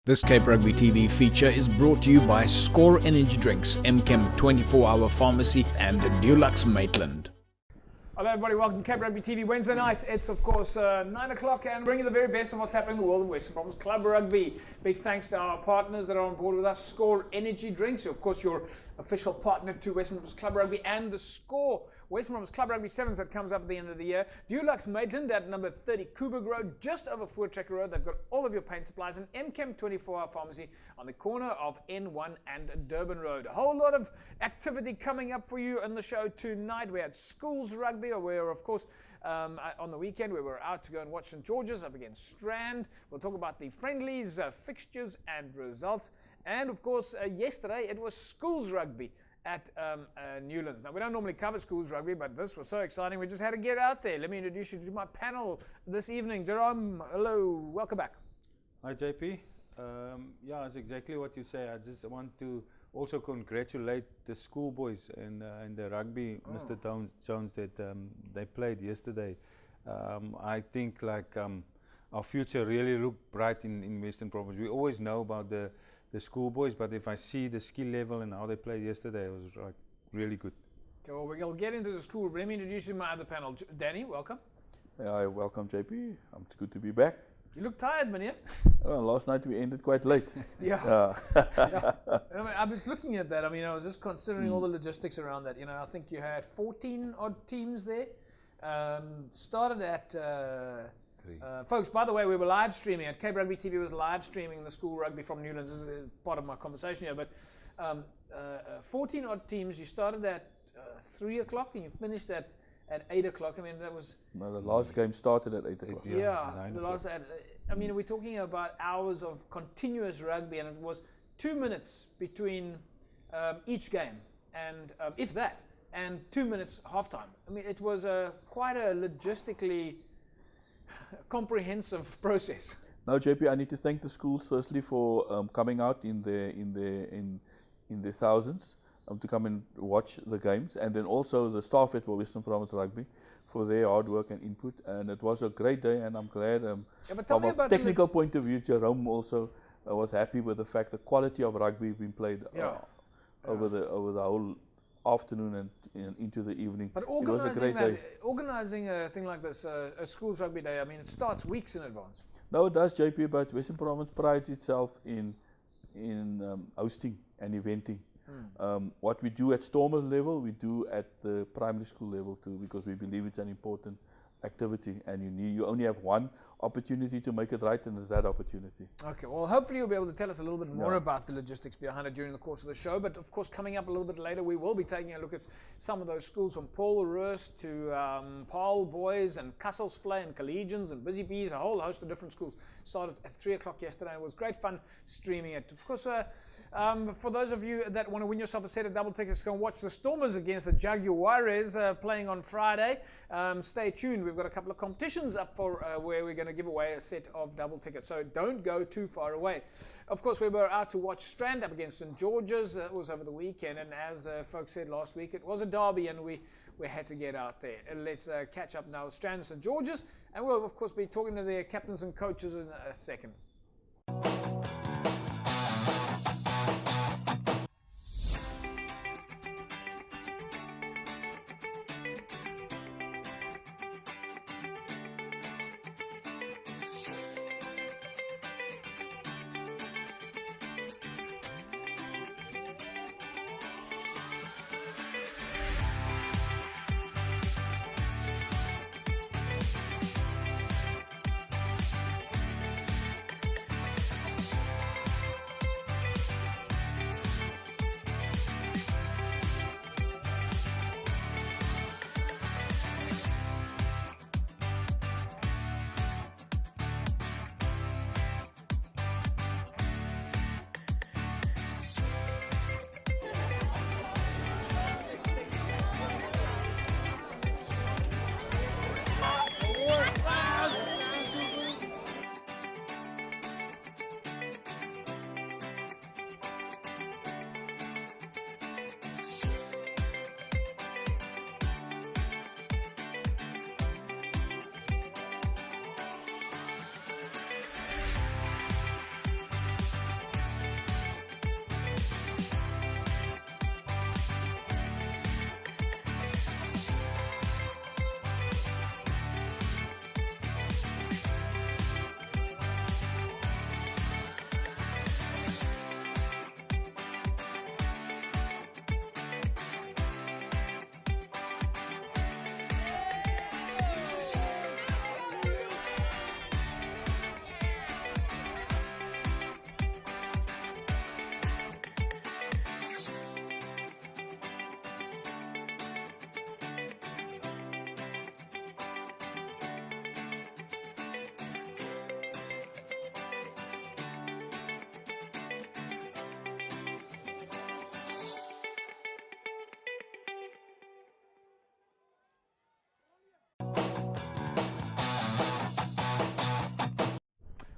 This Cape Rugby TV feature is brought to you by Score Energy Drinks, MChem 24-hour Pharmacy and Dulux Maitland. Hello everybody, welcome to Cape Rugby TV Wednesday night. It's of course 9 o'clock and bringing the very best of what's happening in the world of Western Province Club Rugby. Big thanks to our partners that are on board with us, Score Energy Drinks, of course your official partner to Western Province Club Rugby, and the Score Western Province Club Rugby Sevens that comes up at the end of the year. Dulux Maitland at number 30 Coburg Road, just over Voortrekker Road. They've got all of your paint supplies, and MChem 24-hour Pharmacy on the corner of N1 and Durban Road. A whole lot of activity coming up for you on the show tonight. We had schools rugby, or we're of course on the weekend we were out to go and watch St George's up against Strand. We'll talk about the friendlies, fixtures and results, and of course yesterday it was schools rugby at Newlands. Now, we don't normally cover schools rugby, but this was so exciting, we just had to get out there. Let me introduce you to my panel this evening. Jerome, hello, welcome back. Hi, JP. Yeah, it's exactly what you say. I just want to also congratulate the schoolboys and the rugby, Mr. Jones, that they played yesterday. I think our future really looked bright in Western Province. We always know about the schoolboys, but if I see the skill level and how they played yesterday, it was really good. Okay, well, we'll get into the school. Let me introduce you to my other panel. Danny, welcome. Yeah, welcome, JP. It's good to be back. You look tired, man. Last night we ended quite late. Yeah. Yeah. I mean, I was looking at that. I mean, I was just considering all the logistics around that. You know, I think you had 14 odd teams there. Started at 3. Folks, by the way, we were live streaming at Cape Rugby TV. Was live streaming the school rugby from Newlands. This is part of my conversation here. But 14 odd teams. You started at 3 o'clock and you finished at 8 o'clock. I mean, that was... No, the last game started at 8 o'clock. Yeah, the last... I mean, we're talking about hours of continuous rugby, and it was 2 minutes between each game, and if that, and 2 minutes halftime. I mean, it was quite a logistically comprehensive process. Now, JP, I need to thank the schools firstly for coming out in the thousands to come and watch the games, and then also the staff at Western Province Rugby for their hard work and input. And it was a great day, and I'm glad from a technical point of view, Jerome also was happy with the fact the quality of rugby being played over the whole afternoon and into the evening. But organizing a thing like this, a schools rugby day, I mean, it starts weeks in advance. No, it does, JP, but Western Province prides itself in hosting and eventing. What we do at Stormers level, we do at the primary school level too, because we believe it's an important activity, and you only have one opportunity to make it right, and it's that opportunity. Okay, well, hopefully you'll be able to tell us a little bit more about the logistics behind it during the course of the show. But of course, coming up a little bit later, we will be taking a look at some of those schools, from Paul Roos to Paul Boys and Kasselsvlei and Collegians and Busy Bees, a whole host of different schools. Started at 3 o'clock yesterday. It was great fun streaming it. Of course, for those of you that want to win yourself a set of double tickets, go and watch the Stormers against the Jaguares playing on Friday. Stay tuned. We've got a couple of competitions up for where we're going to give away a set of double tickets, so don't go too far away. Of course, we were out to watch Strand up against St George's. That was over the weekend, and as the folks said last week, it was a derby, and we had to get out there. Let's catch up now with Strand and St George's, and we'll of course be talking to their captains and coaches in a second.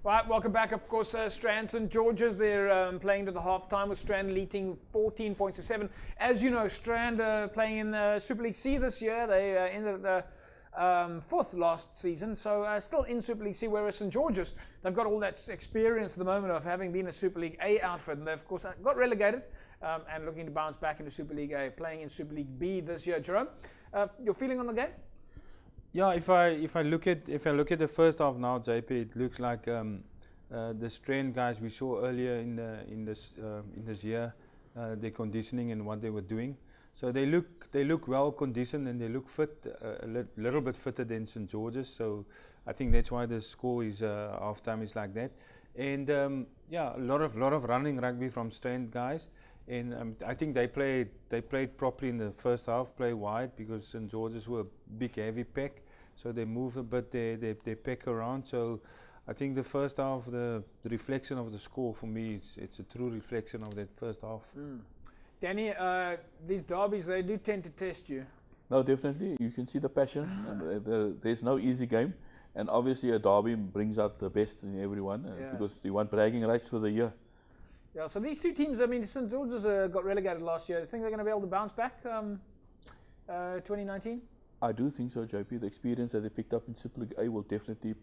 Right, welcome back. Of course, Strand St George's, they're playing to the half-time with Strand leading 14 points to 7. As you know, Strand playing in Super League C this year. They ended fourth last season, so still in Super League C, whereas St George's, they've got all that experience at the moment of having been a Super League A outfit, and they, of course, got relegated and looking to bounce back into Super League A, playing in Super League B this year. Jerome, your feeling on the game? Yeah, if I look at the first half now, JP, it looks like the Strand guys we saw earlier in this year, their conditioning and what they were doing. So they look well conditioned and they look fit, a little bit fitter than St George's. So I think that's why the score is half time is like that. And yeah, a lot of running rugby from Strand guys. And I think they played properly in the first half, play wide, because St George's were a big heavy pack, so they moved a bit they pack around. So I think the first half, the reflection of the score for me, it's a true reflection of that first half. Danny, these derbies, they do tend to test you. No, definitely. You can see the passion. And there's no easy game. And obviously a derby brings out the best in everyone because you want bragging rights for the year. Yeah, so these two teams, I mean, St George's got relegated last year. Do you think they're going to be able to bounce back 2019? I do think so, JP. The experience that they picked up in Super League A will definitely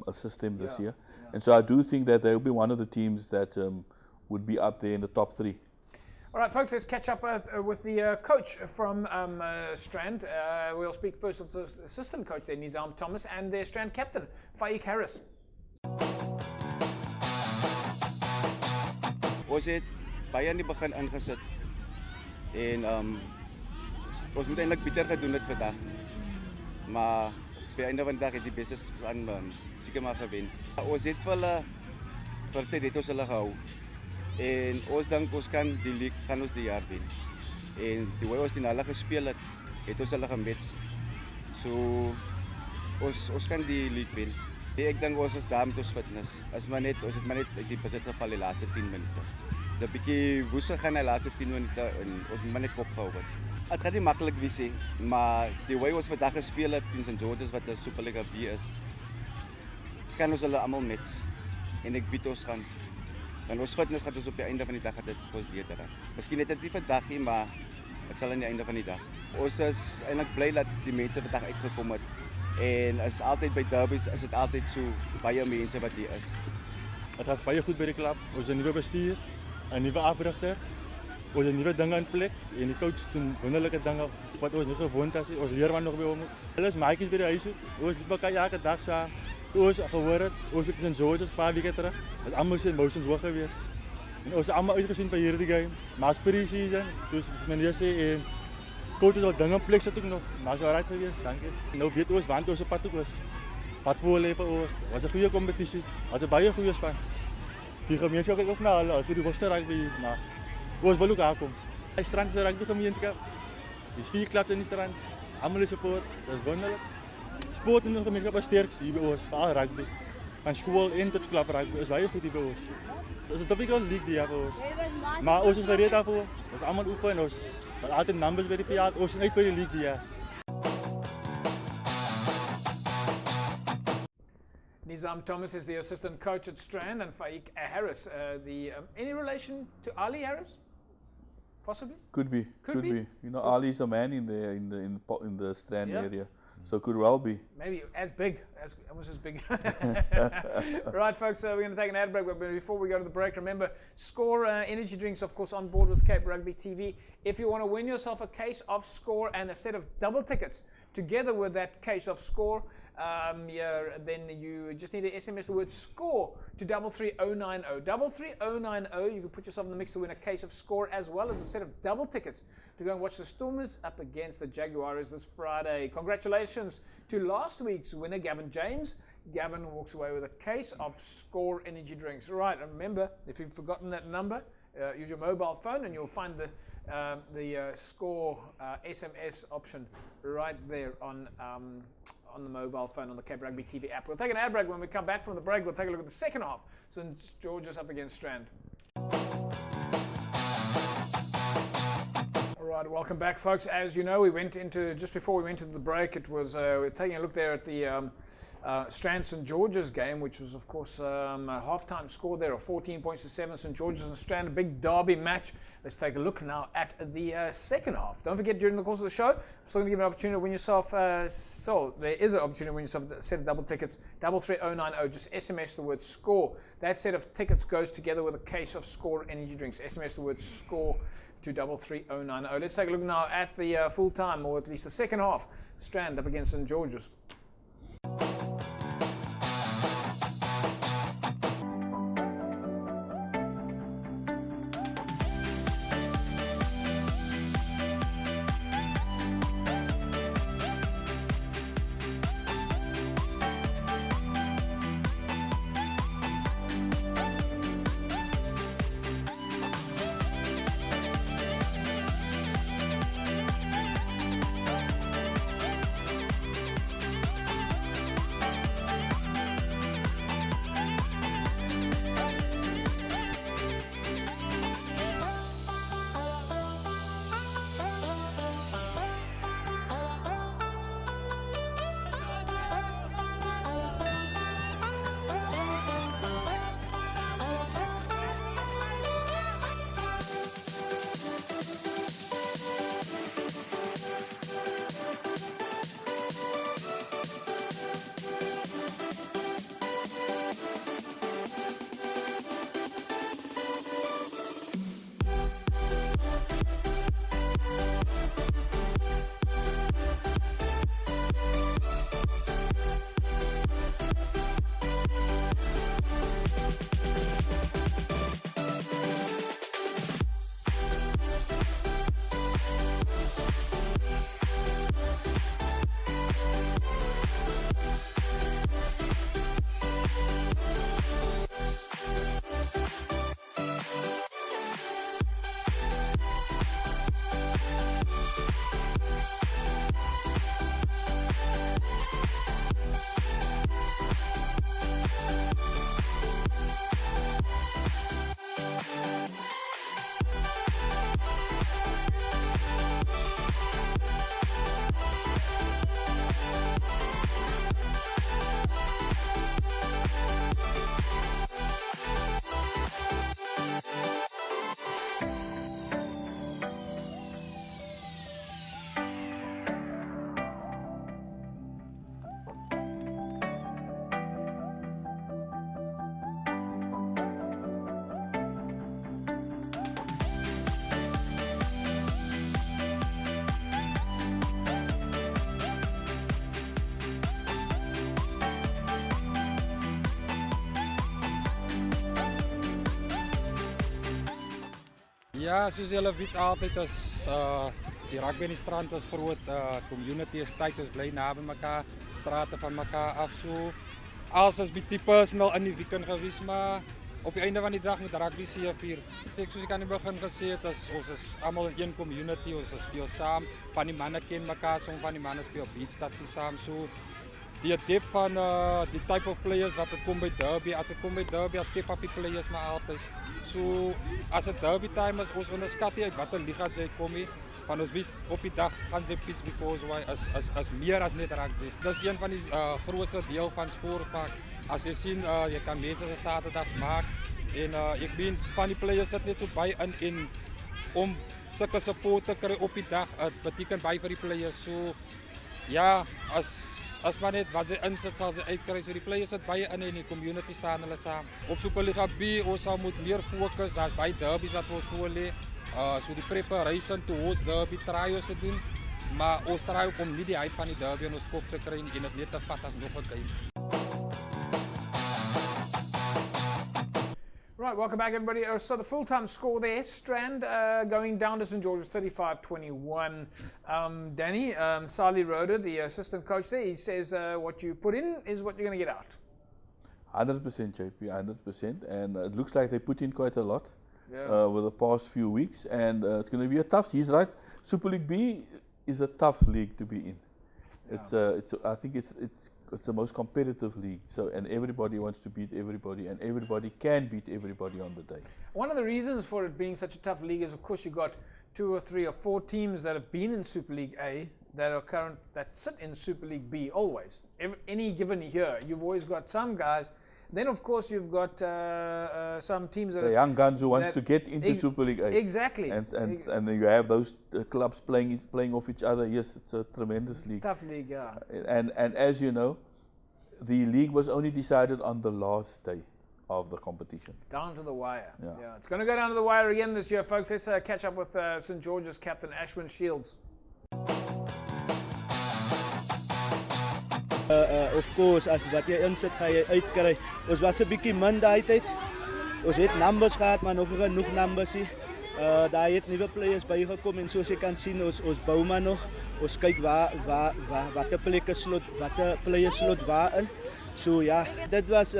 assist them this year. Yeah. And so I do think that they'll be one of the teams that would be up there in the top 3. All right, folks, let's catch up with the coach from Strand. We'll speak first with the assistant coach there, Nizam Thomas, and their Strand captain, Faik Harris. Ons het baie aan die begin ingesit en ons moet eintlik beter gedoen het vandag. Maar by einde van die dag het die beste aan seker maar gewen. Ons het vir hulle het ons hulle gehou. En ons dink ons kan die league gaan ons die jaar wen. En die hoe ons die hulle gespeel het ons hulle gematch. So ons kan die league wen. Ek dink ons is daar met ons fitness. Ons het maar net uit die besit geval die laaste 10 minute. 'n bietjie woes gegaan die laaste 10 minute en ons het maar net kop gehou. Dit gaan nie maklik wees nie, maar die hoe ons vandag gespeel het teen St George's wat 'n Super League B is, kan ons hulle almal match. En ek weet ons gaan. Dan ons fitness gaan ons op die einde van die dag dit vir ons beter raak. Miskien net dit nie vandag nie, maar dit sal aan die einde van die dag. Ons is eintlik bly dat die mense vandag uitgekom het. En is altyd by derbies is dit altyd so baie mense wat hier is. Het gaat baie goed by die klub. Ons 'n nuwe bestuur, 'n nuwe afrigter. Ons 'n nuwe ding in plek en die coach doen wonderlike dinge wat ons nie gewoond is. Ons leer maar nog by hom. Hulle is maatjies by die huis. Ons loop mekaar elke dag saam. Toe ons gehoor het, ons het in George 'n paar weke terug. Het almal se emotions hoog geweest. En ons het almal uitgesien by hierdie game. Maar pre-season, soos meneer sê en coaches al dinge in plek sit ook nog, maar is alright geweest, dankie. Nou weet ons want ons op pad toe is. Wat voor lê vir ons. Was 'n goeie kompetisie. Was 'n baie goeie span. Die gemeenskap kyk ook na hulle, vir die hoogste rugby, maar ons wil ook aankom. Die Strand se rugby gemeenskap. Die 4 klubs in die Strand, almal support, dit is wonderlik. Sport in die gemeenskap is sterk hier by ons, veral rugby. Van skool en tot klub rugby is baie goed hier by ons. Dit is 'n typical league die vir ons. Maar ons is gereed daarvoor. Ons almal open en ons altyd numbers by die verjaar, ons is uit by die league die jaar. Nizam Thomas is the assistant coach at Strand, and Faik Harris, any relation to Ali Harris? Possibly? Could be. You know, Ali's a man in the Strand Yeah. area, so could well be. Maybe almost as big. Right, folks, we're going to take an ad break, but before we go to the break, remember, Score energy drinks, of course, on board with Cape Rugby TV. If you want to win yourself a case of Score and a set of double tickets, together with that case of Score, then you just need to SMS the word SCORE to 33090. 33090, you can put yourself in the mix to win a case of Score as well as a set of double tickets to go and watch the Stormers up against the Jaguars this Friday. Congratulations to last week's winner, Gavin James. Gavin walks away with a case of Score energy drinks. Right, and remember, if you've forgotten that number, use your mobile phone and you'll find the Score SMS option right there on the mobile phone on the Cape Rugby TV app. We'll take an ad break. When we come back from the break, we'll take a look at the second half since George's up against Strand. All right, welcome back, folks. As you know, just before we went into the break, it was we were taking a look there at the Strand St George's game, which was, of course, a half-time score there of 14 points to 7. St George's and Strand, a big derby match. Let's take a look now at the second half. Don't forget, during the course of the show, I'm still going to give you an opportunity to win yourself. So there is an opportunity to win yourself a set of double tickets. 33090. Just SMS the word SCORE. That set of tickets goes together with a case of SCORE energy drinks. SMS the word SCORE to 33090. Let's take a look now at the full-time, or at least the second half. Strand up against St George's. Ja, soos julle weet altyd as die rugby in die strand is groot, community is tight, ons bly naby mekaar, strate van mekaar af so. Als is bietjie personal in die weekend gewees, maar op die einde van die dag met rugby seëvier. Soos ek aan die begin gesê het, ons is almal in een community, ons speel saam, van die manne ken mekaar, sommige van die manne speel beatstadsie saam so. Die dip van die type of players wat het kom by derby, as het kom by derby, as step up die players maar altyd. So, as het derby time is, ons onderskat nie uit wat 'n liga sy kom nie, want ons weet op die dag gaan sy pitch because why as meer as net rugby. Dis een van die grootste deel van sport, maar as jy sien, jy kan mense se Saterdags maak en ek weet van die players sit net so by in om sulke support te kry op die dag, het beteken baie vir die players. So, ja, as maar net wat sy insit sal sy uitkry, so die players sit baie in en die community staan hulle saam. Op Superliga B, ons sal moet meer fokus, daar's baie derbies wat vir ons voor lê. So die preparation towards derby try ons te doen, maar ons try ook om nie die hype van die derby in ons kop te kry en dit net te vat as nog 'n game. Right, welcome back everybody. So the full-time score there, Strand going down to St George's 35-21. Danny, Sali Roder, the assistant coach there, he says what you put in is what you're going to get out. 100% JP, 100%, and it looks like they put in quite a lot over the past few weeks, and it's going to be a tough. He's right. Super League B is a tough league to be in. Yeah. I think it's the most competitive league. So, and everybody wants to beat everybody, and everybody can beat everybody on the day. One of the reasons for it being such a tough league is, of course, you got 2 or 3 or 4 teams that have been in Super League A that sit in Super League B always. Any given year, you've always got some guys. Then, of course, you've got some teams that the young guns who wants to get into Super League A. Exactly. And you have those clubs playing off each other. Yes, it's a tremendous league. Tough league, yeah. And as you know, the league was only decided on the last day of the competition. Down to the wire. Yeah. It's going to go down to the wire again this year, folks. Let's catch up with St. George's captain, Ashwin Shields. Of course, as wat jy insit, ga jy uitkry. Ons was 'n bietjie min daai tyd. Ons het numbers gehad, maar nog genoeg numbers nie. Daar het nuwe players bygekom en soos jy kan sien, ons bou maar nog. Ons kyk watter plekke slot, watter players slot waar in. So ja, dit was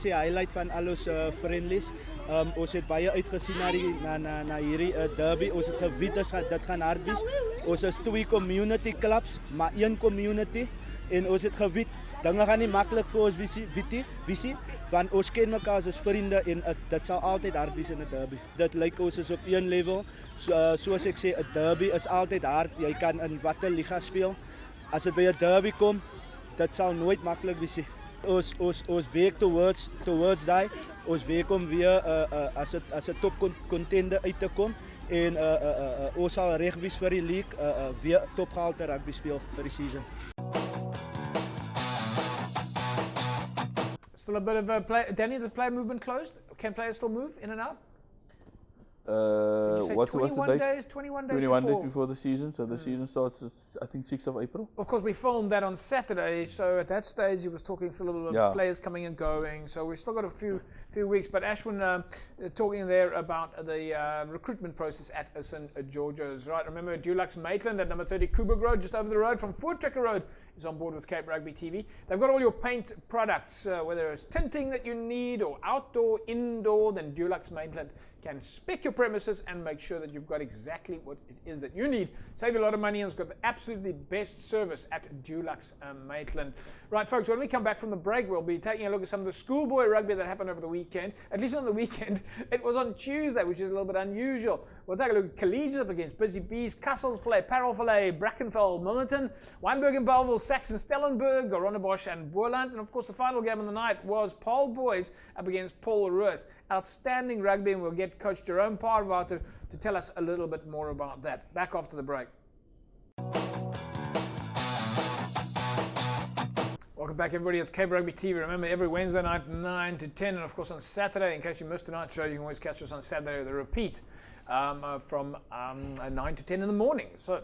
die highlight van al ons friendlies. Ons het baie uitgesien na hierdie derby. Ons het geweet dit gaan hard wees. Ons is 2 community clubs, maar 1 community. En ons het geweet, dinge gaan nie maklik vir ons visie, want ons ken mekaar as vriende en dit sal altyd hard wees in 'n derby. Dit lyk ons is op 1 level. Soos ek sê, 'n derby is altyd hard. Jy kan in watter liga speel. As dit by 'n derby kom, dit sal nooit maklik wees nie. Ons werk towards daai. Ons werk om weer as 'n top contender uit te kom en ons sal reg wees vir die league, weer topgehalte rugby speel vir die season. Still a bit of a play. Danny, the player movement closed? Can players still move in and out? What was the date? 21 days 21 days before the season, so the season starts, I think, 6th of April. Of course, we filmed that on Saturday, so at that stage he was talking still a little bit of players coming and going, so we've still got a few weeks. But Ashwin talking there about the recruitment process at St. George's, right? Remember, Dulux Maitland at number 30 Coburg Road, just over the road from Voortrekker Road, is on board with Cape Rugby TV. They've got all your paint products, whether it's tinting that you need or outdoor, indoor, then Dulux Maitland can spec your premises and make sure that you've got exactly what it is that you need. Save a lot of money and it's got the absolutely best service at Dulux Maitland. Right, folks, when we come back from the break, we'll be taking a look at some of the schoolboy rugby that happened over the weekend. At least on the weekend, it was on Tuesday, which is a little bit unusual. We'll take a look at Collegians up against Busy Bees, Castlefillet, Parelfillet, Brackenfell, Milnerton, Wynberg and Belleville, Saxon Stellenberg, Rondebosch and Boerland. And of course, the final game of the night was Paul Boys up against Paul Roos. Outstanding rugby, and we'll get Coach Jerome Parvater to tell us a little bit more about that. Back after the break. Welcome back, everybody. It's Cape Rugby TV. Remember, every Wednesday night, 9 to 10, and of course on Saturday, in case you missed tonight's show, you can always catch us on Saturday, the repeat from 9 to 10 in the morning. So,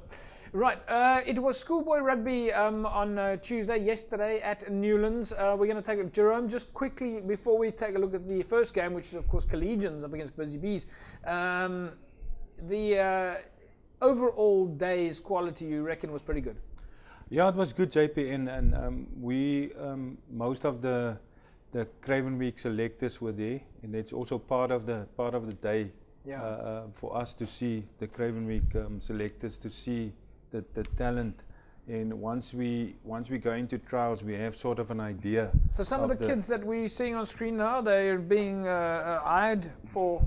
right, it was schoolboy rugby on Tuesday, yesterday at Newlands. We're going to take a look. Jerome, just quickly, before we take a look at the first game, which is, of course, Collegians up against Busy Bees. The overall day's quality, you reckon, was pretty good? Yeah, it was good, JP, and we most of the Craven Week selectors were there, and it's also part of the day for us to see the Craven Week selectors, to see the talent. And once we go into trials, we have sort of an idea. So some of the kids that we're seeing on screen now, they're being eyed for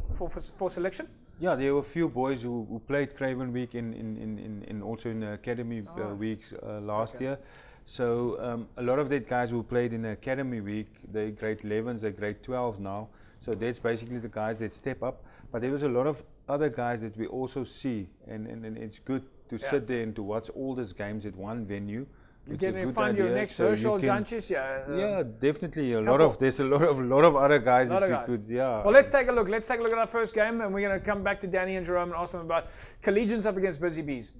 selection. Yeah, there were a few boys who played Craven Week in also in the Academy weeks last year. So a lot of that guys who played in the Academy Week, they're grade 11s, they're grade 12s now. So that's basically the guys that step up. But there was a lot of other guys that we also see, and it's good to sit there and to watch all these games at one venue. You can find your next Herschel Janches, yeah, definitely. There's a lot of other guys that you could, yeah. Well, let's take a look. Let's take a look at our first game, and we're going to come back to Danny and Jerome and ask them about Collegians up against Busy Bees.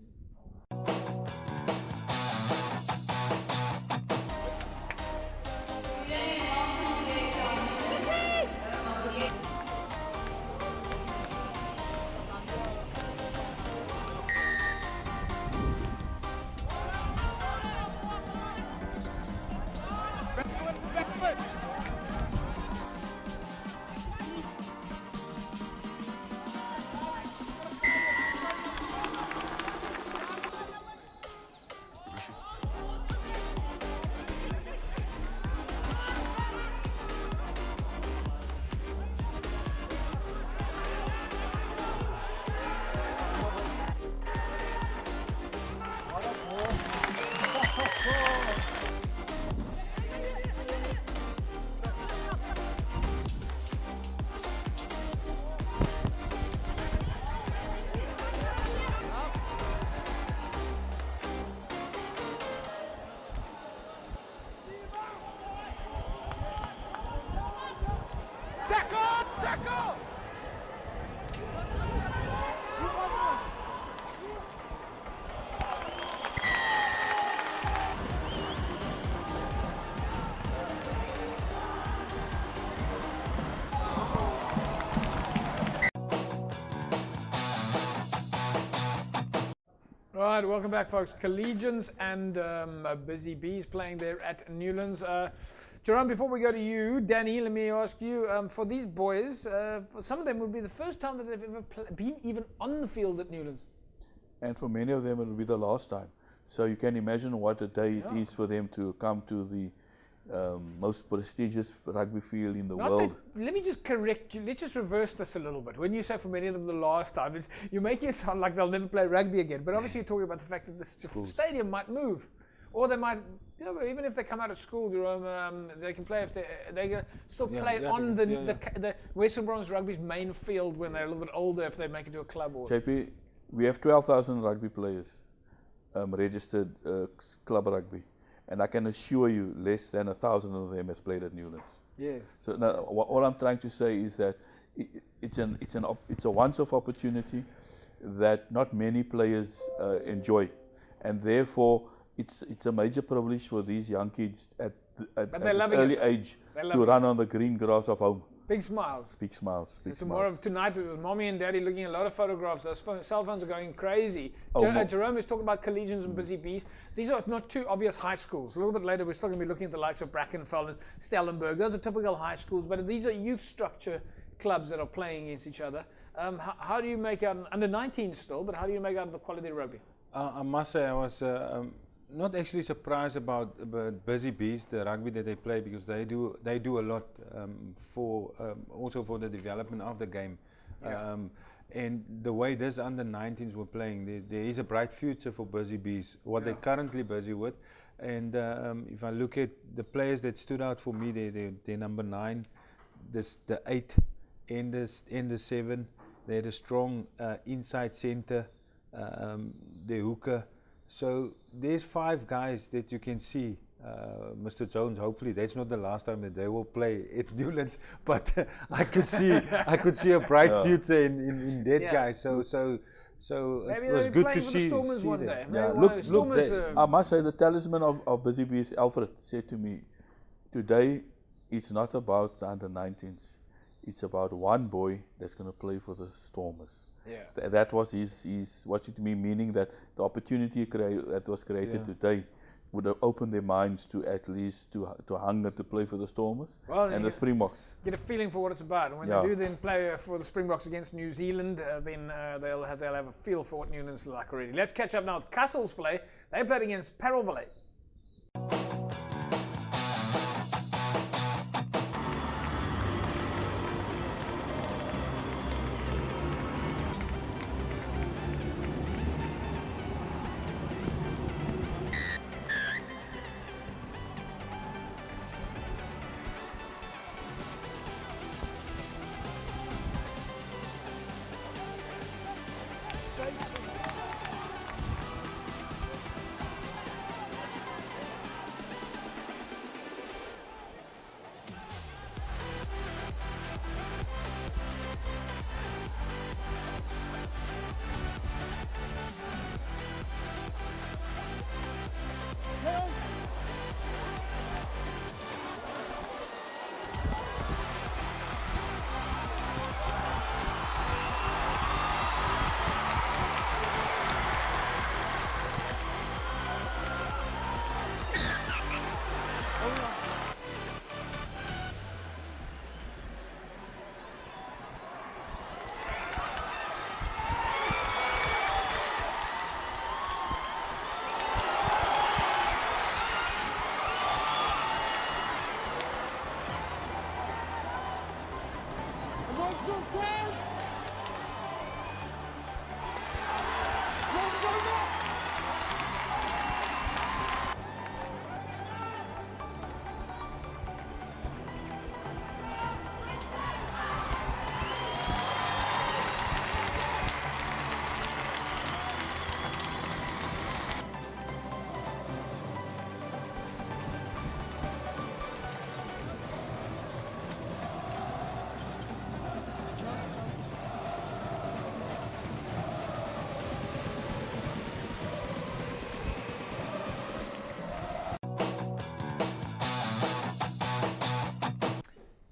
Right, welcome back, folks. Collegians and Busy Bees playing there at Newlands. Jerome, before we go to you, Danny, let me ask you, for these boys, for some of them would be the first time that they've ever been even on the field at Newlands. And for many of them it will be the last time. So you can imagine what a day it is for them to come to the most prestigious rugby field in the world. Let me just correct you. Let's just reverse this a little bit. When you say for many of them the last time, you're making it sound like they'll never play rugby again. But obviously you're talking about the fact that the stadium might move. Or they might, even if they come out of school, Jerome, they can play if they can still play on the Western Province Rugby's main field when they're a little bit older if they make it to a club. Or JP, we have 12,000 rugby players registered club rugby. And I can assure you, less than 1,000 of them has played at Newlands. Yes. So now, all I'm trying to say is that it's a once-off opportunity that not many players enjoy, and therefore it's a major privilege for these young kids at this early age to run on the green grass of home. Big smiles. Big smiles. Big Tomorrow, smiles. tonight, it was mommy and daddy looking at a lot of photographs. Those cell phones are going crazy. Jerome is talking about Collegians and Busy Bees. These are not two obvious high schools. A little bit later, we're still going to be looking at the likes of Brackenfell and Stellenberg. Those are typical high schools, but these are youth structure clubs that are playing against each other. How do you make out, under 19 still, but how do you make out the quality of rugby? I must say I was not actually surprised about Busy Bees, the rugby that they play, because they do a lot also for the development of the game. Yeah. And the way this under 19s were playing, there is a bright future for Busy Bees, what they're currently busy with. And if I look at the players that stood out for me, they're number 9, the 8, and the 7. They had a strong inside centre, the hooker. So there's 5 guys that you can see. Mr. Jones, hopefully that's not the last time that they will play at Newlands, but I could see a bright future in that guy. So maybe it was good to see. Stormers one day. I must say the talisman of Busy Bees, Alfred, said to me, today it's not about the under 19s, it's about one boy that's going to play for the Stormers. Yeah. That was his watching to me, meaning that the opportunity that was created today would have opened their minds to at least to hunger to play for the Stormers and the Springboks. Get a feeling for what it's about. And when they do then play for the Springboks against New Zealand, then they'll have a feel for what Newlands is like already. Let's catch up now with Castles Valley. They played against Parel Valley.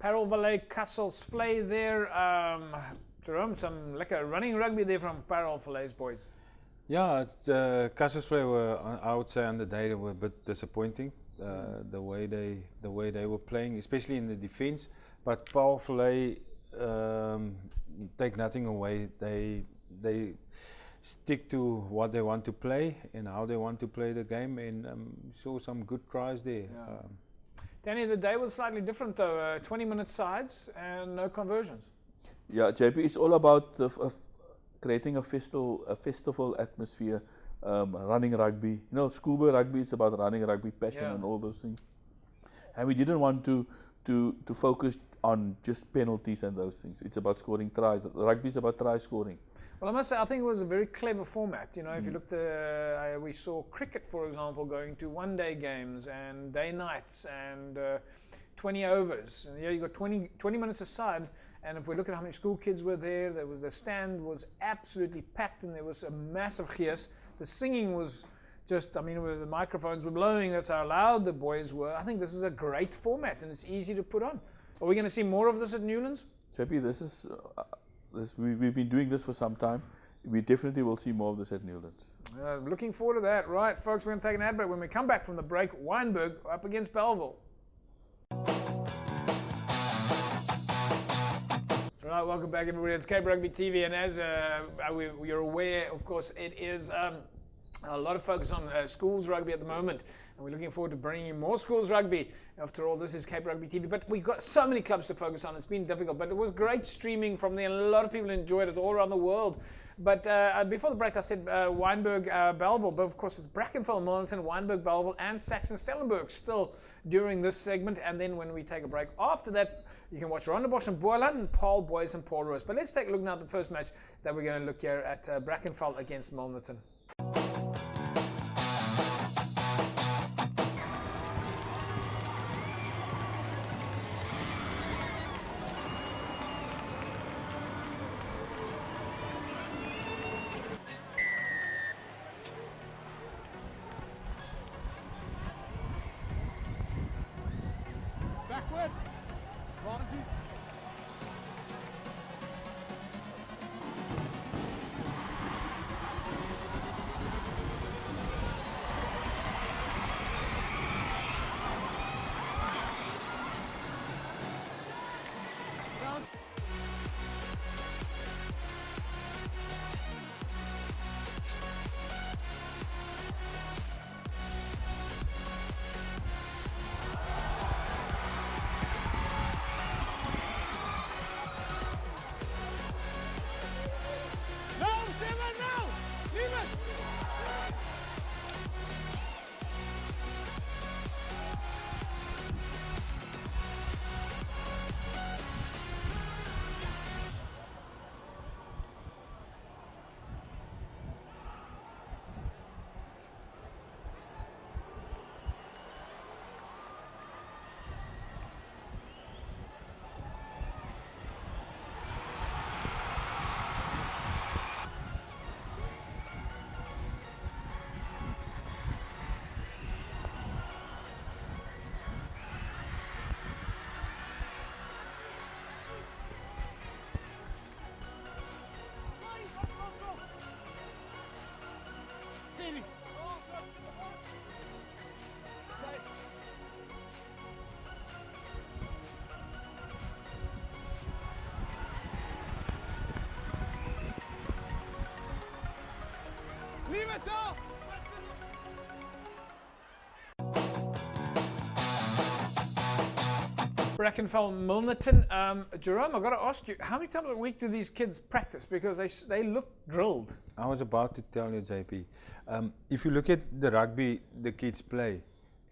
Parel Valley, Castles Flay there. Jerome, some lekker running rugby there from Parel Valleys boys. Yeah, Cassius Flay were, I would say, on the day they were a bit disappointing. The way they were playing, especially in the defence. But Paul Flay take nothing away. They stick to what they want to play and how they want to play the game, and saw some good tries there. Yeah. Danny, the day was slightly different though. 20-minute sides and no conversions. Yeah, JP, it's all about creating a festival atmosphere, running rugby. You know, schoolboy rugby is about running rugby, passion and all those things. And we didn't want to focus on just penalties and those things. It's about scoring tries. Rugby is about try scoring. Well, I must say, I think it was a very clever format. You know, if you looked, we saw cricket, for example, going to one-day games and day nights and 20 overs. And yeah, you got 20 minutes aside. And if we look at how many school kids were there, the stand was absolutely packed, and there was a massive gees. The singing was just, I mean, the microphones were blowing. That's how loud the boys were. I think this is a great format, and it's easy to put on. Are we going to see more of this at Newlands? JP, this is. We've been doing this for some time. We definitely will see more of this at Newlands. Looking forward to that. Right, folks, we're going to take an ad break. When we come back from the break, Wynberg up against Belleville. Right, welcome back, everybody. It's Cape Rugby TV, and as you're aware, of course, it is a lot of focus on schools rugby at the moment, and we're looking forward to bringing you more schools rugby. After all, this is Cape Rugby TV, but we've got so many clubs to focus on. It's been difficult, but it was great streaming from there, and a lot of people enjoyed it all around the world. But before the break, I said Wynberg, Belleville, but of course it's Brackenfell, Mornington, Wynberg, Belleville, and Saxon Stellenberg still during this segment. And then when we take a break after that, you can watch Rondebosch and Boerland and Paul Boys and Paul Roos. But let's take a look now at the first match that we're going to look here at Brackenfell against Mornington. Backwards. Advantage. Steady. Right. Leave it up. Brackenfell, Milnerton. Jerome, I've got to ask you, how many times a week do these kids practice? Because they look drilled. I was about to tell you, JP. If you look at the rugby the kids play,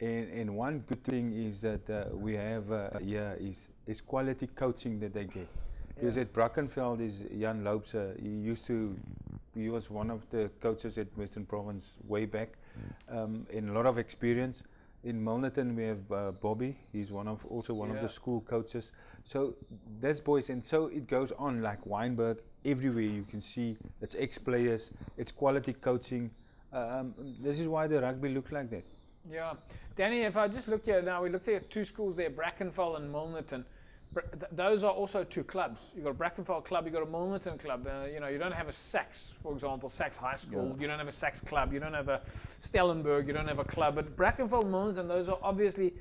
and one good thing is that we have here is quality coaching that they get. Because at Brackenfell is Jan Loopse. He was one of the coaches at Western Province way back, and a lot of experience. In Milnerton we have Bobby. He's also one of the school coaches. So that's boys, and so it goes on like Wynberg. Everywhere you can see it's ex-players, it's quality coaching. This is why the rugby looks like that. Yeah, Danny. If I just look here now, we looked at two schools there, Brackenfell and Milnerton. those are also two clubs. You've got a Brackenfell club, you've got a Milnerton club. You know, you don't have a Sax, for example, Sax High School. You don't have a Sax club. You don't have a Stellenberg. You don't have a club. But Brackenfell, Milnerton, those are obviously,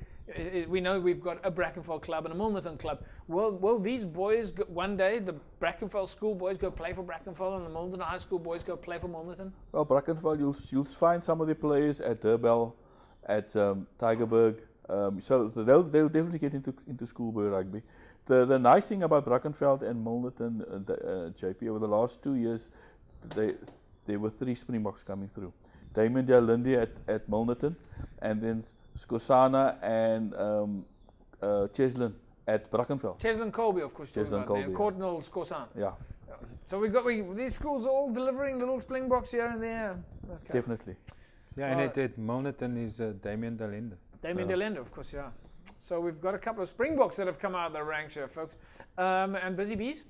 we know we've got a Brackenfell club and a Milnerton club. Will these boys, one day, the Brackenfell school boys go play for Brackenfell and the Milnerton High School boys go play for Milnerton? Well, Brackenfell, you'll find some of the players at Durbell, at Tygerberg. So they'll definitely get into schoolboy rugby. The nice thing about Brackenfell and Milnerton, JP, over the last 2 years, there were 3 Springboks coming through. Damien Linde at Milnerton, and then Skosana and Cheslin at Brackenfell. Cheslin Colby, of course, Cheslin Colby, and Cordnell Skosana. Yeah. So these schools are all delivering little Springboks here and there. Okay. Definitely. Yeah, and at Milnerton is Damien Linde. Damien Linde, of course, yeah. So we've got a couple of Springboks that have come out of the ranks here, folks. And Busy Bees?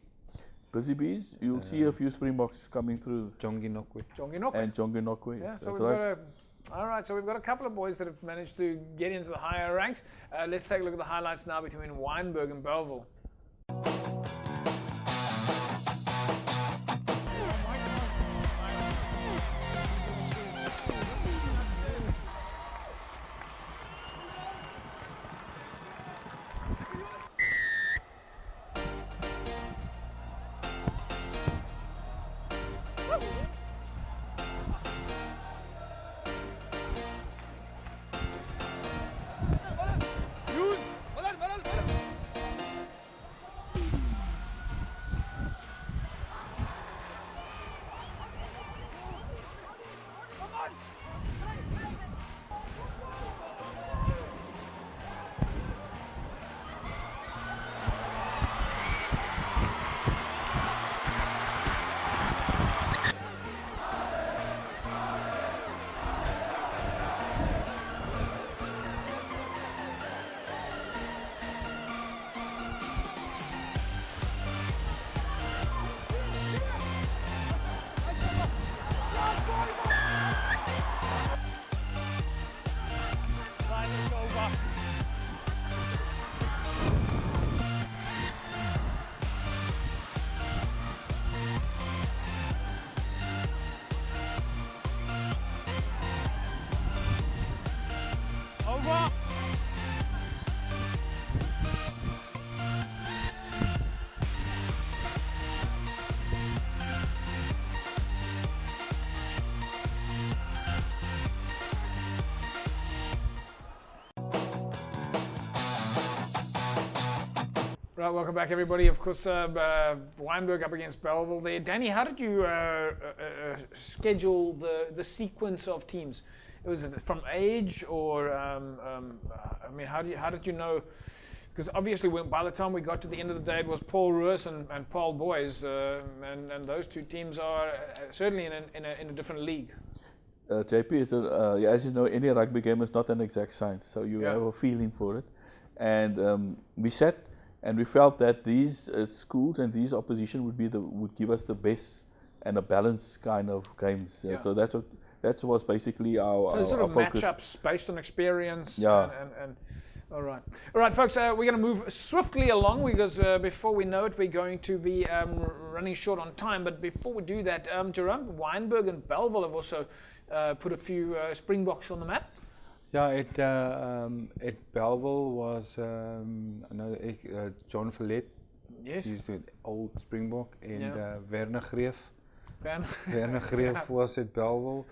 Busy Bees, you'll see a few Springboks coming through. Jongi Nokwe. And Jongi Nokwe. Yeah, so we've got so we've got a couple of boys that have managed to get into the higher ranks. Let's take a look at the highlights now between Wynberg and Belleville. Right, welcome back, everybody. Of course, Wynberg up against Belleville there. Danny, how did you schedule the sequence of teams? Was it from age, or I mean, how did you know? Because obviously, by the time we got to the end of the day, it was Paul Roos and Paul Boys, and those two teams are certainly in a different league. JP, as you know, any rugby game is not an exact science, so you have a feeling for it. And we sat and we felt that these schools and these opposition would give us the best and a balanced kind of games. So that was basically our sort of focus. Matchups based on experience. Yeah. And all right, folks. We're going to move swiftly along because before we know it, we're going to be running short on time. But before we do that, Jerome, Wynberg and Belleville have also put a few Springboks on the map. Yeah, at Belleville was John Verlet. Yes. He's an old Springbok, and Werner Greef. Werner Greef was at Belleville.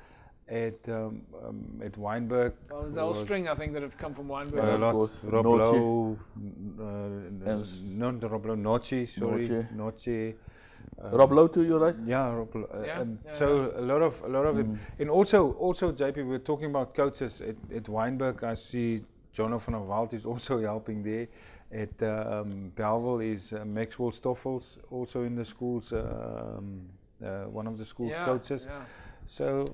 At Wynberg. Well, there's a whole string, I think, that have come from Wynberg. Rob Lowe, not Rob Lowe, Nochi, sorry, Nochi. Rob Lowe too, you're right? Yeah, Rob Lowe. So a lot of it. And also JP, we're talking about coaches at Wynberg. I see Jonathan van der Walt is also helping there. At Belleville is Maxwell Stoffels, also in the schools, one of the school's coaches. Yeah. So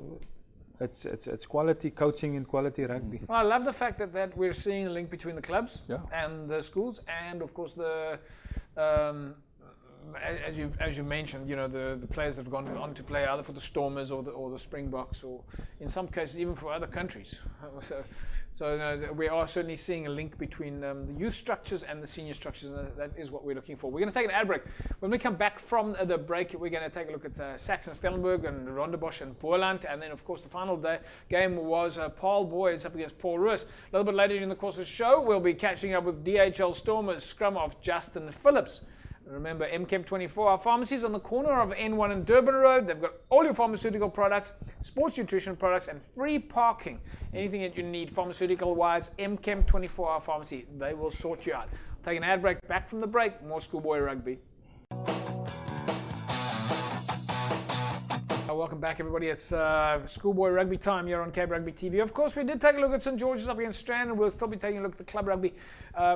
it's quality coaching and quality rugby. Well, I love the fact that we're seeing a link between the clubs and the schools, and of course the as you mentioned, you know, the players that have gone on to play either for the Stormers or the Springboks, or in some cases even for other countries. So we are certainly seeing a link between the youth structures and the senior structures, and that is what we're looking for. We're going to take an ad break. When we come back from the break, we're going to take a look at Saxon Stellenberg and Rondebosch and Boland, and then of course the final game was Paul Boys up against Paul Roos. A little bit later in the course of the show, we'll be catching up with DHL Stormers scrum of Justin Phillips. Remember, MChem 24-hour pharmacies on the corner of N1 and Durban Road. They've got all your pharmaceutical products, sports nutrition products, and free parking. Anything that you need pharmaceutical-wise, MChem 24-hour pharmacy. They will sort you out. Take an ad break. Back from the break, more Schoolboy Rugby. Welcome back, everybody. It's Schoolboy Rugby time here on Cape Rugby TV. Of course, we did take a look at St George's up against Strand, and we'll still be taking a look at the club rugby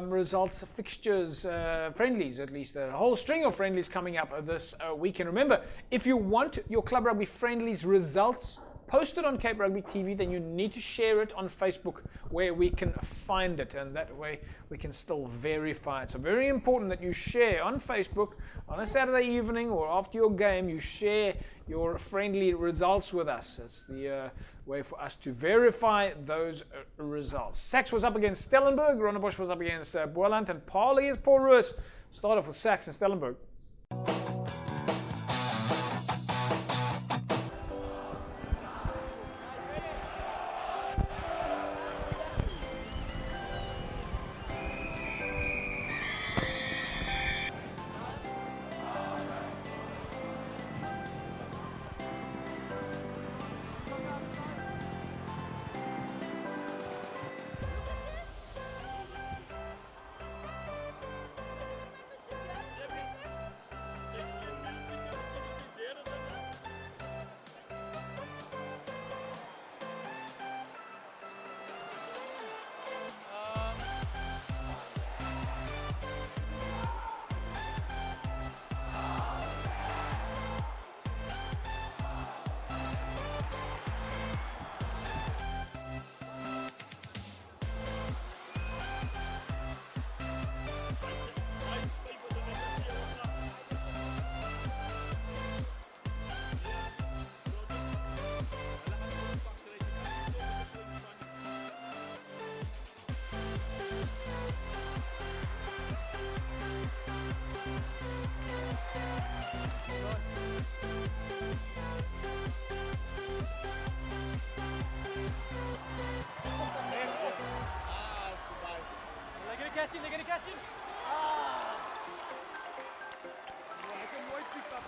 results, fixtures, friendlies at least. A whole string of friendlies coming up this weekend. Remember, if you want your club rugby friendlies results posted on Cape Rugby TV, then you need to share it on Facebook where we can find it, and that way we can still verify it. So very important that you share on Facebook on a Saturday evening or after your game. You share your friendly results with us. It's the way for us to verify those results. Sax was up against Stellenberg, Rondebosch was up against Boland, and Paul against Paul Roos. Start off with Sax and Stellenberg. They're gonna catch him. Ah! That's a mooi pick up.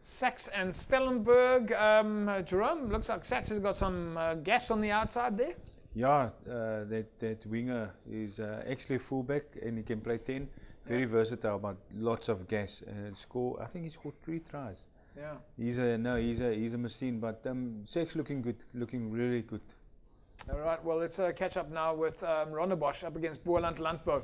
Sax and Stellenberg. Jerome, looks like Sax has got some gas on the outside there. Yeah, that winger is actually a fullback and he can play 10. Very versatile, but lots of gas. I think he scored 3 tries. Yeah. He's a machine. But Sax looking good, looking really good. All right. Well, let's catch up now with Rondebosch up against Boland Landbou.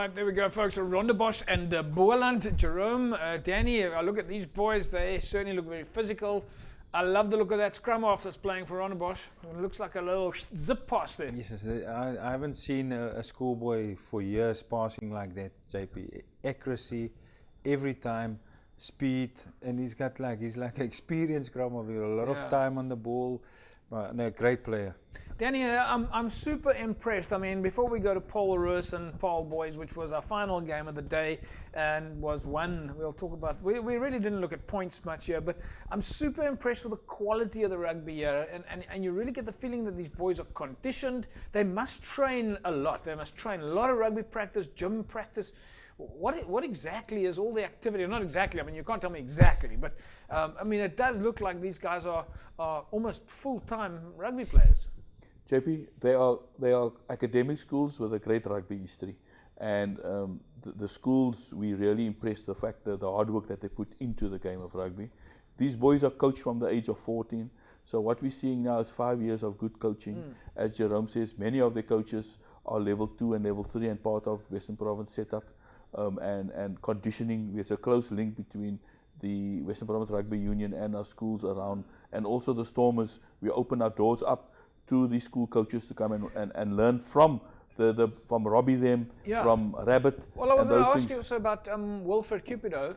right, there we go, folks. Rondebosch and Boerland, Jerome, Danny. I look at these boys, they certainly look very physical. I love the look of that scrum half that's playing for Rondebosch. It looks like a little zip pass there. Yes, I haven't seen a schoolboy for years passing like that, JP. Accuracy, every time, speed, and he's like experienced scrum half, a lot of time on the ball. No, great player. Danny, I'm super impressed. I mean, before we go to Paul Roos and Paul Boys, which was our final game of the day and was won, we'll talk about, we really didn't look at points much here, but I'm super impressed with the quality of the rugby here, and you really get the feeling that these boys are conditioned. They must train a lot. They must train a lot of rugby practice, gym practice. What exactly is all the activity? Not exactly, I mean, you can't tell me exactly, but I mean, it does look like these guys are almost full-time rugby players. JP, they are academic schools with a great rugby history, and the schools, we really impressed the fact that the hard work that they put into the game of rugby. These boys are coached from the age of 14, so what we're seeing now is 5 years of good coaching. As Jerome says, many of the coaches are level 2 and level 3 and part of Western Province setup, and conditioning. There's a close link between the Western Province Rugby Union and our schools around, and also the Stormers. We open our doors up to the school coaches to come and learn from from Robbie them, from Rabbit. Well, I was going to ask you also about Wilfred Cupido,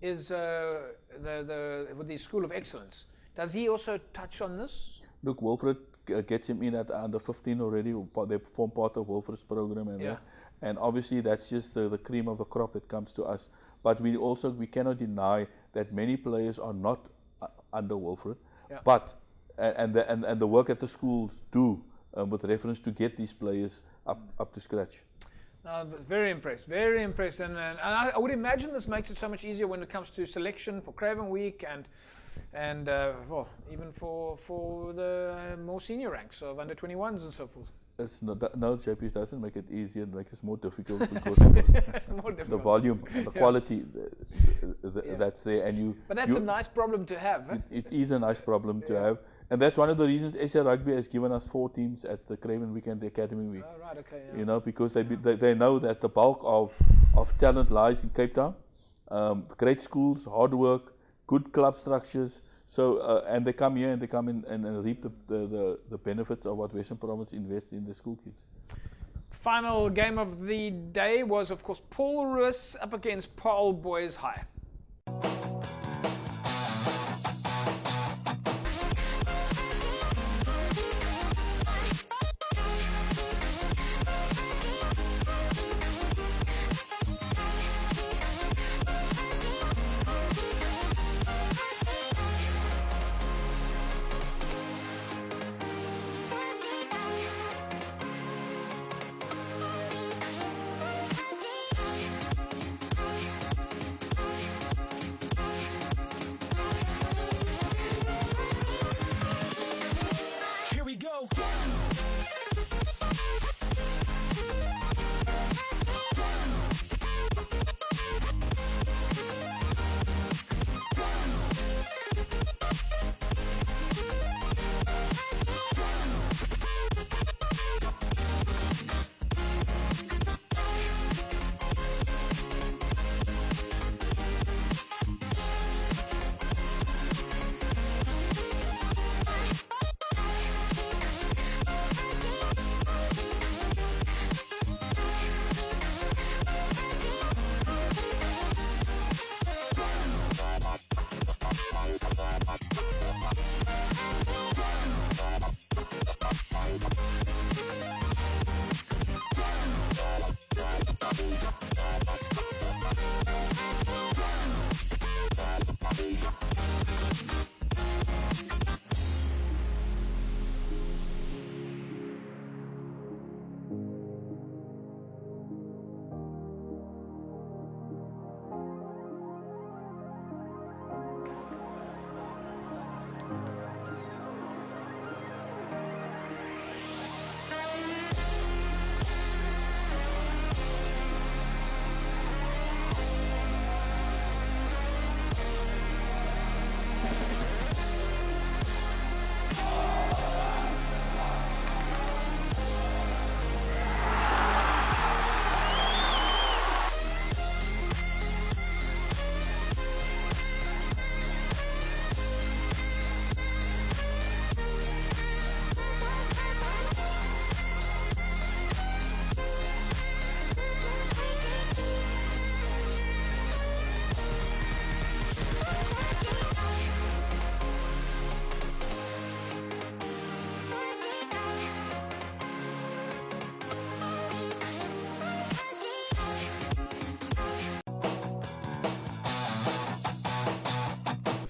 is with the School of Excellence. Does he also touch on this? Look, Wilfred gets him in at under 15 already. They form part of Wilfred's program, and obviously that's just the cream of the crop that comes to us. But we cannot deny that many players are not under Wilfred, but and the work that the schools do with reference to get these players up to scratch. Very impressed, and I would imagine this makes it so much easier when it comes to selection for Craven Week and well, even for the more senior ranks of under 21s and so forth. It's no, JP, it doesn't make it easier, it makes it more difficult because of the volume, the quality that's there, and But that's a nice problem to have. It is a nice problem to have, and that's one of the reasons SA Rugby has given us 4 teams at the Craven Week and the Academy Week. Oh, right, okay. You know, because they know that the bulk of talent lies in Cape Town. Great schools, hard work, good club structures. So and they come here and they come in and reap the benefits of what Western Province invests in the school kids. Final game of the day was, of course, Paul Roos up against Paul Boys High.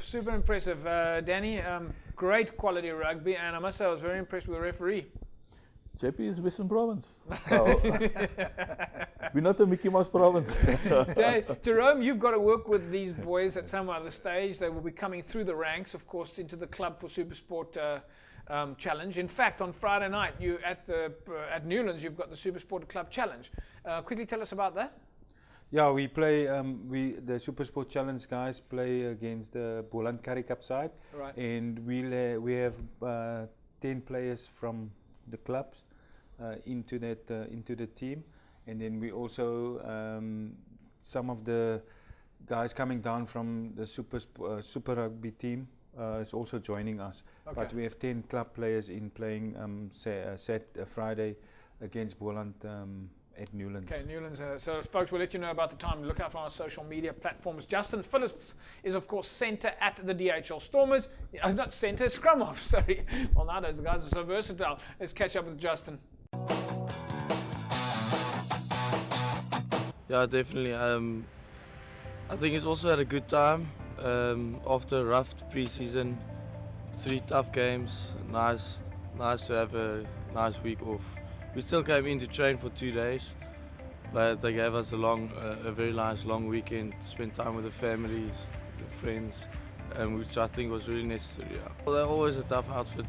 super impressive. Danny, great quality rugby, and I must say I was very impressed with the referee. JP is Western Province. We're not the Mickey Mouse Province. Jerome, you've got to work with these boys at some other stage. They will be coming through the ranks, of course, into the Club for Supersport Challenge. In fact, on Friday night, you at Newlands, you've got the Supersport Club Challenge. Quickly tell us about that. Yeah, we play. The Supersport Challenge guys play against the Boland Currie Cup side, Right. and we have 10 players from the clubs into the team, and then we also some of the guys coming down from the Super Rugby team is also joining us. Okay. But we have 10 club players in playing Friday against Boland at Newlands. Okay, Newlands. So, folks, we'll let you know about the time. Look out for our social media platforms. Justin Phillips is, of course, centre at the DHL Stormers. Not centre, scrum off, sorry. Well, now those guys are so versatile. Let's catch up with Justin. Yeah, definitely. I think he's also had a good time. After a rough pre-season, 3 tough games. Nice to have a nice week off. We still came in to train for 2 days, but they gave us a very nice long weekend to spend time with the families, the friends, which I think was really necessary. Yeah. Well, they're always a tough outfit.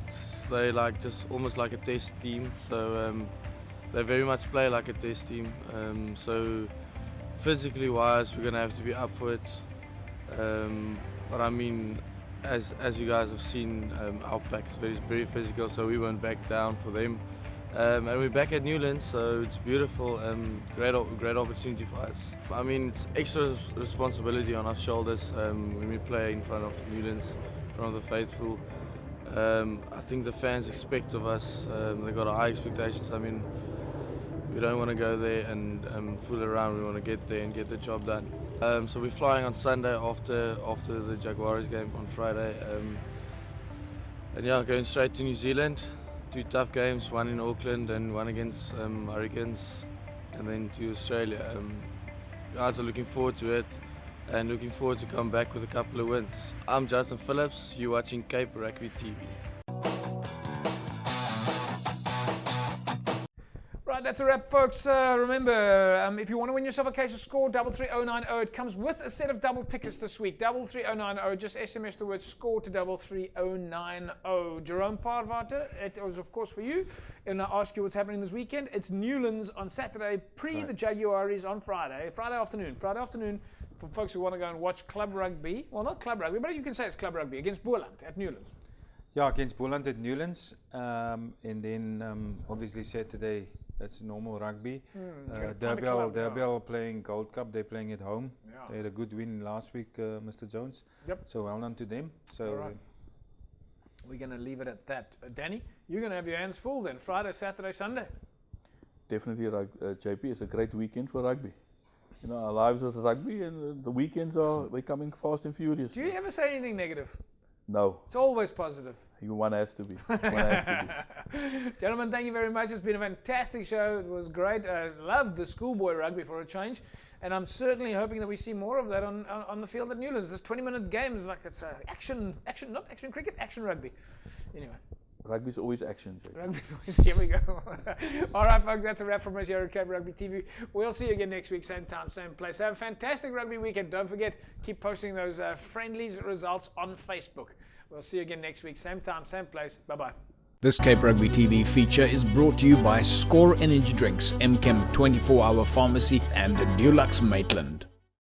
They just almost like a test team, so they very much play like a test team. So physically wise, we're gonna have to be up for it. But I mean, as you guys have seen, our pack is very physical, so we won't back down for them. And we're back at Newlands, so it's beautiful and great opportunity for us. I mean, it's extra responsibility on our shoulders when we play in front of Newlands, in front of the faithful. I think the fans expect of us, they've got high expectations. I mean, we don't want to go there and fool around, we want to get there and get the job done. So we're flying on Sunday after the Jaguars game on Friday. And yeah, going straight to New Zealand. 2 tough games, one in Auckland and one against Hurricanes, and then to Australia. Guys are looking forward to it and looking forward to come back with a couple of wins. I'm Justin Phillips, you're watching Cape Rugby TV. Right, that's a wrap, folks. Remember, if you want to win yourself a case of Score 33090, it comes with a set of double tickets this week. 33090, just SMS the word Score to 33090. Jerome Parvater, it was of course for you, and I ask you what's happening this weekend. It's Newlands on Saturday, the Jaguaries on Friday afternoon for folks who want to go and watch Club Rugby. Well, not Club Rugby, but you can say it's Club Rugby against Boland at Newlands. Yeah, against Boland at Newlands, and then obviously Saturday. That's normal rugby. Derby playing Gold Cup. They're playing at home. Yeah. They had a good win last week, Mr. Jones. Yep. So well done to them. So right. We're going to leave it at that. Danny, you're going to have your hands full then. Friday, Saturday, Sunday. Definitely, JP, it's a great weekend for rugby. You know, our lives is rugby, and the weekends they're coming fast and furious. Do you ever say anything negative? No. It's always positive. One has to be. Gentlemen, thank you very much. It's been a fantastic show. It was great. I loved the schoolboy rugby for a change. And I'm certainly hoping that we see more of that on the field at Newlands. This 20-minute game is like it's action, not action cricket, action rugby. Anyway. Rugby's always action. Rugby's always, here we go. All right, folks, that's a wrap from us here at Cape Rugby TV. We'll see you again next week, same time, same place. Have a fantastic rugby weekend. Don't forget, keep posting those friendlies results on Facebook. We'll see you again next week, same time, same place. Bye-bye. This Cape Rugby TV feature is brought to you by Score Energy Drinks, MChem 24-hour pharmacy, and Dulux Maitland.